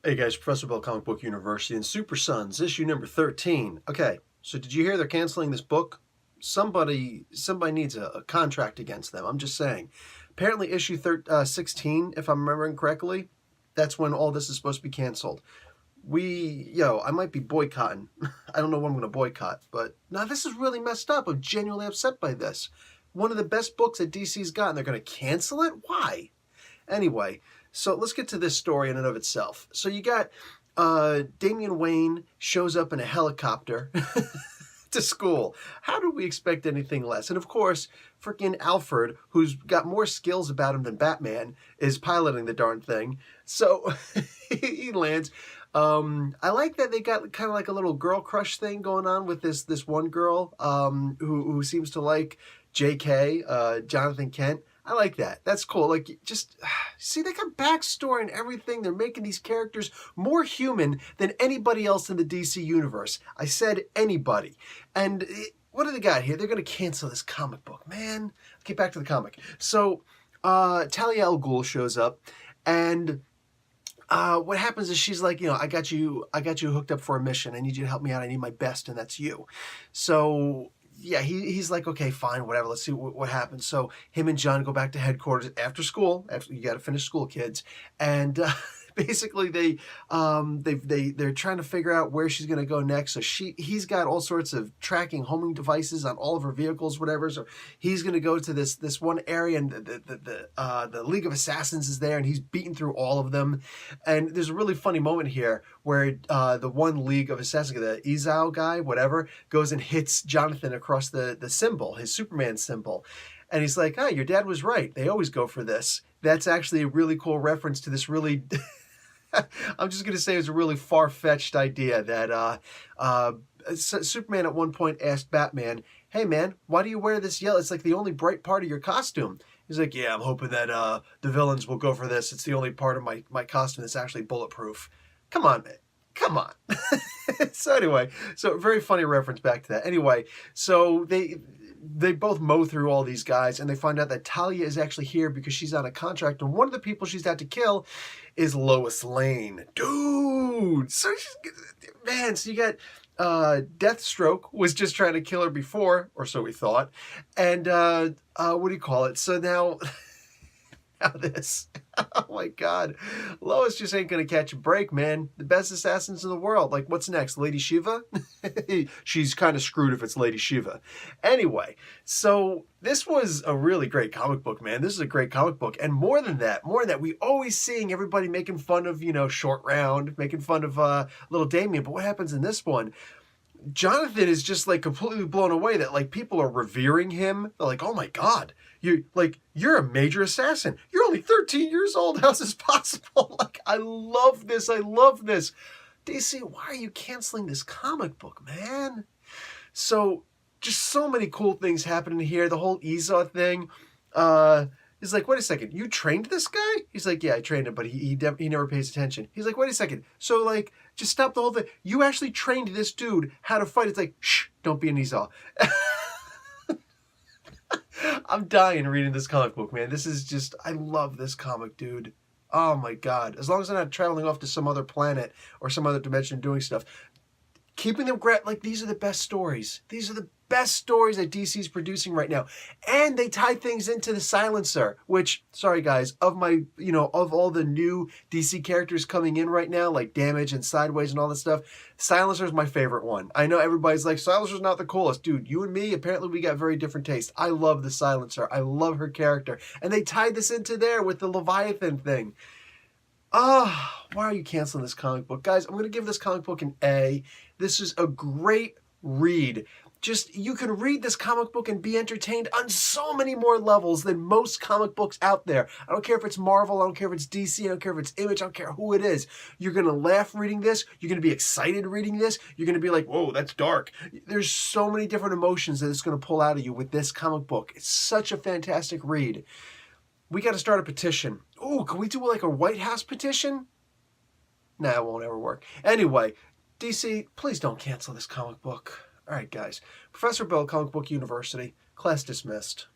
Hey guys, Professor Bill, Comic Book University, and Super Sons, issue number 13. Okay, so did you hear they're canceling this book? Somebody needs a contract against them. I'm just saying. Apparently issue 16, if I'm remembering correctly, that's when all this is supposed to be canceled. I might be boycotting. I don't know what I'm going to boycott, but now this is really messed up. I'm genuinely upset by this. One of the best books that DC's got, and they're going to cancel it? Why? Anyway, so let's get to this story in and of itself. So you got Damian Wayne shows up in a helicopter to school. How do we expect anything less? And of course, freaking Alfred, who's got more skills about him than Batman, is piloting the darn thing. So he lands. I like that they got kind of like a little girl crush thing going on with this one girl who seems to like J.K., Jonathan Kent. I like that. That's cool. Like, just, see, they got backstory and everything. They're making these characters more human than anybody else in the DC universe. I said anybody. And what do they got here? They're going to cancel this comic book. Man, let's get back to the comic. So, Talia al-Ghul shows up, and what happens is she's like, I got you hooked up for a mission. I need you to help me out. I need my best, and that's you. So yeah, he's like, okay, fine, whatever. Let's see what happens. So him and John go back to headquarters after school. After you got to finish school, kids, and basically they're trying to figure out where she's going to go next. So he's got all sorts of tracking homing devices on all of her vehicles, whatever. So he's going to go to this one area, and the League of Assassins is there, and he's beating through all of them. And there's a really funny moment here where the one League of Assassins, the Izao guy, whatever, goes and hits Jonathan across the symbol, his Superman symbol. And he's like, oh, your dad was right. They always go for this. That's actually a really cool reference to this really... I'm just going to say it's a really far-fetched idea that Superman at one point asked Batman, hey, man, why do you wear this yellow? It's like the only bright part of your costume. He's like, yeah, I'm hoping that the villains will go for this. It's the only part of my costume that's actually bulletproof. Come on, man. Come on. So anyway, so very funny reference back to that. Anyway, so they both mow through all these guys, and they find out that Talia is actually here because she's on a contract, and one of the people she's had to kill is Lois Lane. Dude! So you got Deathstroke was just trying to kill her before, or so we thought, and what do you call it? So now this. Oh my God. Lois just ain't gonna catch a break, man. The best assassins in the world. Like, what's next? Lady Shiva? She's kind of screwed if it's Lady Shiva. Anyway, so this was a really great comic book, man. This is a great comic book. And more than that, we always seeing everybody making fun of, Short Round, making fun of little Damien. But what happens in this one? Jonathan is just like completely blown away that like people are revering him. They're like, oh my God, you're a major assassin. You're only 13 years old. How's this possible? Like, I love this. I love this. DC, why are you canceling this comic book, man? So just so many cool things happening here. The whole Esau thing. He's like, wait a second, you trained this guy? He's like, yeah, I trained him, but he never pays attention. He's like, wait a second, so like, just stop the whole thing. You actually trained this dude how to fight. It's like, shh, don't be an Esau. I'm dying reading this comic book, man. This is just, I love this comic, dude. Oh my God. As long as I'm not traveling off to some other planet or some other dimension doing stuff. Keeping them like, these are the best stories. These are the best stories that DC's producing right now. And they tie things into the Silencer, which, sorry guys, of all the new DC characters coming in right now, like Damage and Sideways and all that stuff, Silencer's my favorite one. I know everybody's like, Silencer's not the coolest. Dude, you and me, apparently we got very different tastes. I love the Silencer. I love her character. And they tied this into there with the Leviathan thing. Why are you canceling this comic book? Guys, I'm going to give this comic book an A. This is a great read. Just, you can read this comic book and be entertained on so many more levels than most comic books out there. I don't care if it's Marvel, I don't care if it's DC, I don't care if it's Image, I don't care who it is. You're going to laugh reading this. You're going to be excited reading this. You're going to be like, whoa, that's dark. There's so many different emotions that it's going to pull out of you with this comic book. It's such a fantastic read. We got to start a petition. Oh, can we do like a White House petition? Nah, it won't ever work. Anyway, DC, please don't cancel this comic book. All right, guys. Professor Bill, Comic Book University. Class dismissed.